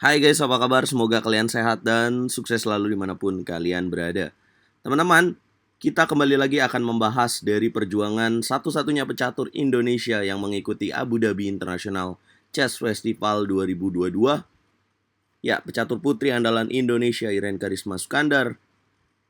Hai guys, apa kabar? Semoga kalian sehat dan sukses selalu dimanapun kalian berada. Teman-teman, kita kembali lagi akan membahas dari perjuangan satu-satunya pecatur Indonesia yang mengikuti Abu Dhabi International Chess Festival 2022. Ya, pecatur putri andalan Indonesia Irene Karisma Sukandar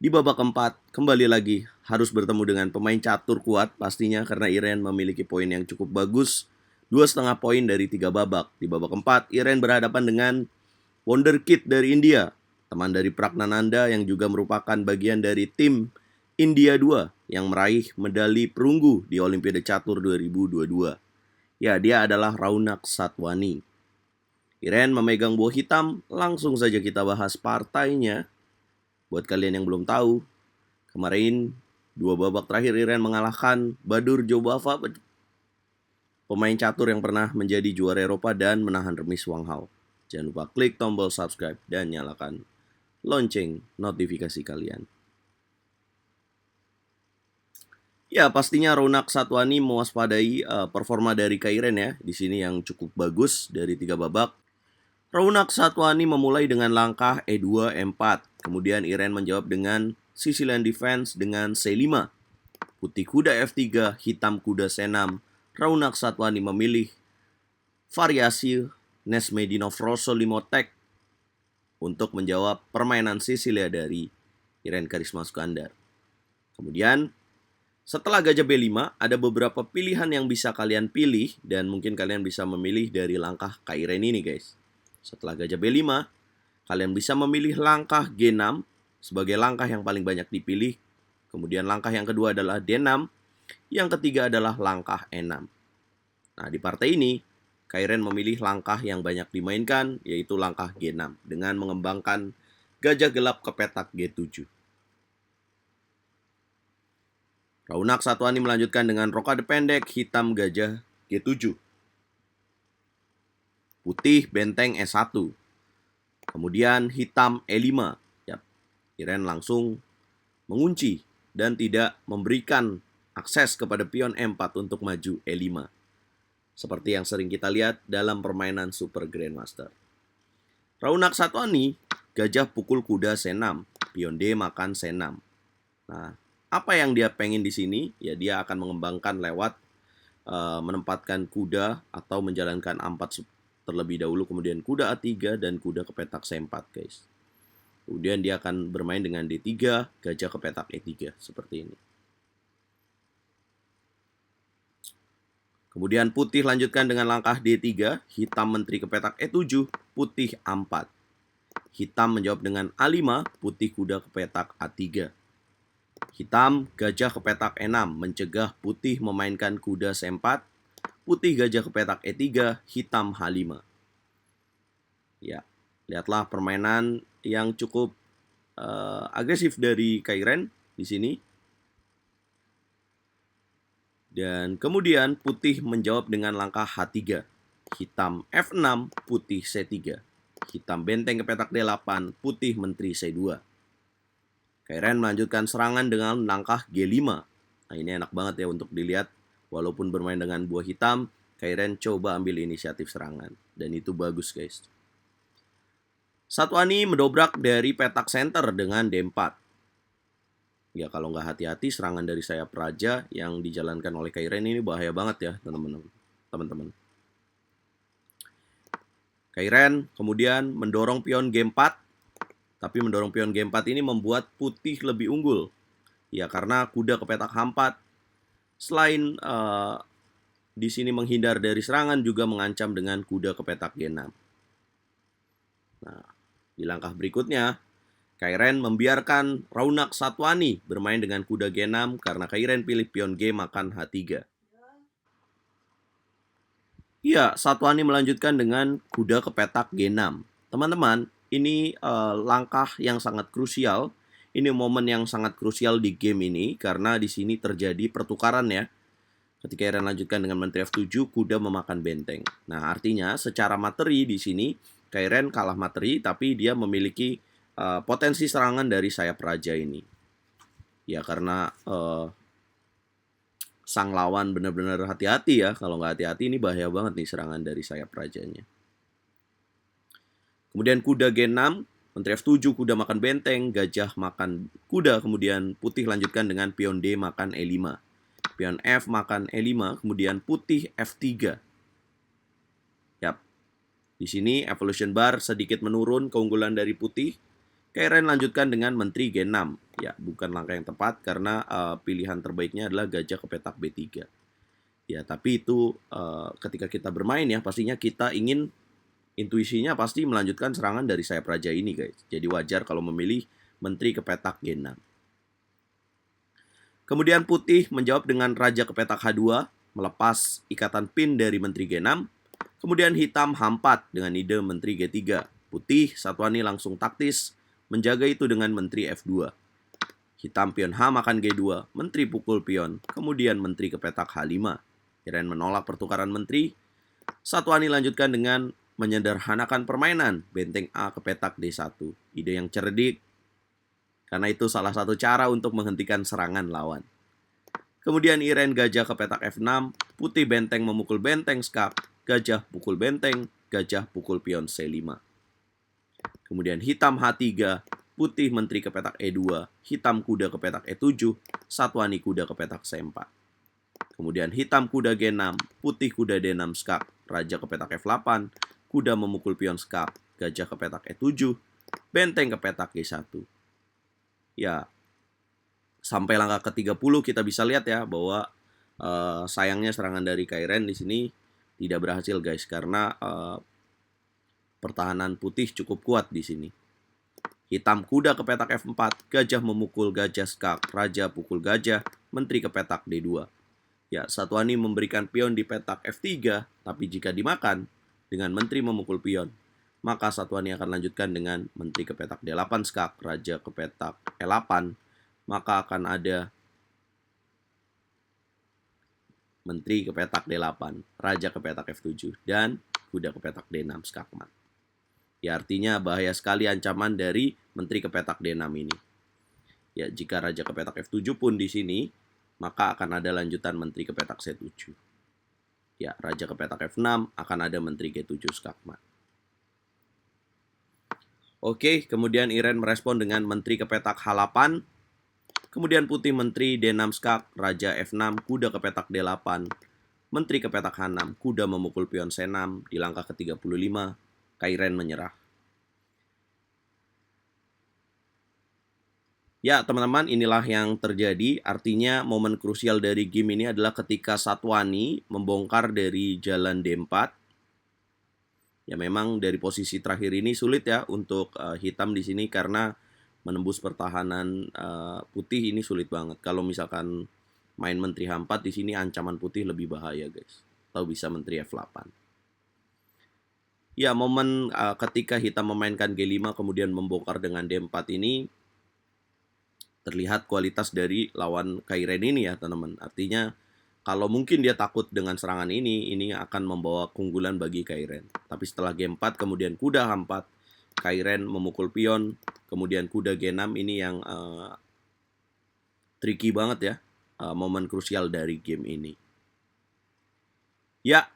di babak keempat kembali lagi harus bertemu dengan pemain catur kuat pastinya karena Irene memiliki poin yang cukup bagus, 2,5 poin dari 3 babak. Di babak keempat, Irene berhadapan dengan Wonderkid dari India, teman dari Pragnananda yang juga merupakan bagian dari tim India 2 yang meraih medali perunggu di Olimpiade Catur 2022. Ya, dia adalah Raunak Satwani. Irene memegang buah hitam, langsung saja kita bahas partainya. Buat kalian yang belum tahu, kemarin 2 babak terakhir Irene mengalahkan Badur Jobava, pemain catur yang pernah menjadi juara Eropa dan menahan remis Wang Hao. Jangan lupa klik tombol subscribe dan nyalakan lonceng notifikasi kalian. Ya, pastinya Raunak Satwani mewaspadai performa dari Kairen ya. Di sini yang cukup bagus dari 3 babak. Raunak Satwani memulai dengan langkah E2, E4. Kemudian Irene menjawab dengan Sicilian Defense dengan C5. Putih kuda F3, hitam kuda C6. Raunak Satwani memilih variasi Nesmedinov Rosso Limotek untuk menjawab permainan Sicilia dari Irene Karisma Sukandar. Kemudian setelah gajah B5 ada beberapa pilihan yang bisa kalian pilih dan mungkin kalian bisa memilih dari langkah Kak Irene ini guys. Setelah gajah B5 kalian bisa memilih langkah G6 sebagai langkah yang paling banyak dipilih. Kemudian langkah yang kedua adalah D6, yang ketiga adalah langkah E6. Nah, di partai ini Kairen memilih langkah yang banyak dimainkan, yaitu langkah G6, dengan mengembangkan gajah gelap ke petak G7. Raunak Satwani melanjutkan dengan rokade pendek, hitam gajah G7. Putih benteng E1. Kemudian hitam E5. Iren langsung mengunci dan tidak memberikan akses kepada pion E4 untuk maju E5. Seperti yang sering kita lihat dalam permainan Super Grandmaster. Raunak Satwani, gajah pukul kuda C6, pion D makan C6. Nah, apa yang dia pengen di sini? Ya, dia akan mengembangkan lewat menempatkan kuda atau menjalankan A4 terlebih dahulu, kemudian kuda A3 dan kuda ke petak C4, guys. Kemudian dia akan bermain dengan D3, gajah ke petak E3, seperti ini. Kemudian putih lanjutkan dengan langkah D3, hitam menteri ke petak E7, putih A4. Hitam menjawab dengan A5, putih kuda ke petak A3. Hitam gajah ke petak E6, mencegah putih memainkan kuda C4, putih gajah ke petak E3, hitam H5. Ya, lihatlah permainan yang cukup agresif dari Kairen di sini. Dan kemudian putih menjawab dengan langkah H3. Hitam F6, putih C3. Hitam benteng ke petak D8, putih menteri C2. Kairen melanjutkan serangan dengan langkah G5. Nah, ini enak banget ya untuk dilihat. Walaupun bermain dengan buah hitam, Kairen coba ambil inisiatif serangan. Dan itu bagus guys. Satwani mendobrak dari petak center dengan D4. Ya, kalau nggak hati-hati serangan dari sayap raja yang dijalankan oleh Kairen ini bahaya banget ya teman-teman. Kairen kemudian mendorong pion G4, tapi mendorong pion G4 ini membuat putih lebih unggul. Ya, karena kuda ke petak H4 selain di sini menghindar dari serangan juga mengancam dengan kuda ke petak G6. Nah, di langkah berikutnya Kairen membiarkan Raunak Satwani bermain dengan kuda G6 karena Kairen pilih pion G makan H3. Iya, Satwani melanjutkan dengan kuda ke petak G6. Teman-teman, ini langkah yang sangat krusial. Ini momen yang sangat krusial di game ini karena di sini terjadi pertukaran ya. Ketika Kairen lanjutkan dengan menteri F7, kuda memakan benteng. Nah, artinya secara materi di sini Kairen kalah materi tapi dia memiliki potensi serangan dari sayap raja ini. Ya, karena sang lawan benar-benar hati-hati ya. Kalau nggak hati-hati ini bahaya banget nih serangan dari sayap rajanya. Kemudian kuda G6, menteri F7, kuda makan benteng, gajah makan kuda, kemudian putih lanjutkan dengan pion D makan E5. Pion F makan E5, kemudian putih F3. Yap. Di sini evolution bar sedikit menurun keunggulan dari putih. Kairen lanjutkan dengan menteri G6. Ya, bukan langkah yang tepat karena pilihan terbaiknya adalah gajah ke petak B3. Ya, tapi itu ketika kita bermain ya, pastinya kita ingin intuisinya pasti melanjutkan serangan dari sayap raja ini, guys. Jadi wajar kalau memilih menteri ke petak G6. Kemudian putih menjawab dengan raja ke petak H2, melepas ikatan pin dari menteri G6. Kemudian hitam H4 dengan ide menteri G3. Putih, Satwani langsung taktis, menjaga itu dengan menteri F2. Hitam pion H makan G2, menteri pukul pion, kemudian menteri ke petak H5. Kairen menolak pertukaran menteri. Satwani lanjutkan dengan menyederhanakan permainan, benteng A ke petak D1. Ide yang cerdik, karena itu salah satu cara untuk menghentikan serangan lawan. Kemudian Iren gajah ke petak F6, putih benteng memukul benteng skak, gajah pukul benteng, gajah pukul pion C5. Kemudian hitam H3, putih menteri ke petak E2, hitam kuda ke petak E7, Satwani kuda ke petak C4. Kemudian hitam kuda G6, putih kuda D6 skak, raja ke petak F8, kuda memukul pion skak, gajah ke petak E7, benteng ke petak G1. Ya, sampai langkah ke-30 kita bisa lihat ya bahwa sayangnya serangan dari Kairen di sini tidak berhasil, guys, karena pertahanan putih cukup kuat di sini. Hitam kuda ke petak F4, gajah memukul gajah skak, raja pukul gajah, menteri ke petak D2. Ya, Satwani memberikan pion di petak F3, tapi jika dimakan dengan menteri memukul pion, maka Satwani akan lanjutkan dengan menteri ke petak D8 skak, raja ke petak E8, maka akan ada menteri ke petak D8, raja ke petak F7, dan kuda ke petak D6 skakmat. Ya, artinya bahaya sekali ancaman dari menteri ke petak D6 ini. Ya, jika raja ke petak F7 pun di sini, maka akan ada lanjutan menteri ke petak C7. Ya, raja ke petak F6 akan ada menteri G7 skakmat. Oke, kemudian Iren merespon dengan menteri ke petak H8. Kemudian putih menteri D6 skak, raja F6, kuda ke petak D8, menteri ke petak H6, kuda memukul pion C6. Di langkah ke-35, Kairen menyerah. Ya, teman-teman, inilah yang terjadi. Artinya momen krusial dari game ini adalah ketika Satwani membongkar dari jalan D4. Ya, memang dari posisi terakhir ini sulit ya untuk hitam di sini karena menembus pertahanan putih ini sulit banget. Kalau misalkan main menteri H4 di sini ancaman putih lebih bahaya, guys. Atau bisa menteri F8. Ya, momen ketika hitam memainkan G5 kemudian membongkar dengan D4 ini terlihat kualitas dari lawan Kairen ini ya, teman-teman. Artinya kalau mungkin dia takut dengan serangan ini akan membawa keunggulan bagi Kairen. Tapi setelah G4 kemudian kuda H4, Kairen memukul pion, kemudian kuda G6 ini yang tricky banget ya, momen krusial dari game ini. Ya,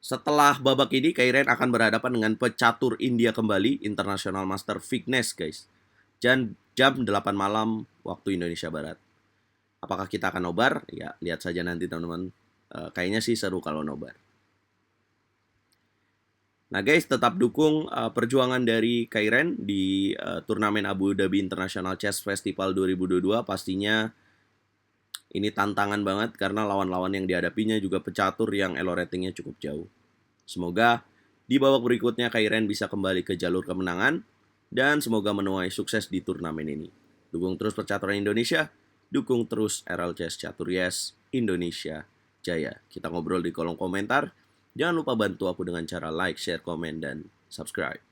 setelah babak ini Kairen akan berhadapan dengan pecatur India kembali, International Master Vignesh, guys. Jam 8 malam waktu Indonesia Barat. Apakah kita akan nobar? Ya, lihat saja nanti, teman-teman. Kayaknya sih seru kalau nobar. Nah, guys, tetap dukung perjuangan dari Kairen di turnamen Abu Dhabi International Chess Festival 2022. Pastinya ini tantangan banget karena lawan-lawan yang dihadapinya juga pecatur yang elo ratingnya cukup jauh. Semoga di babak berikutnya Kairen bisa kembali ke jalur kemenangan dan semoga menuai sukses di turnamen ini. Dukung terus percaturan Indonesia, dukung terus RL Chess Catur Yes Indonesia Jaya. Kita ngobrol di kolom komentar. Jangan lupa bantu aku dengan cara like, share, komen, dan subscribe.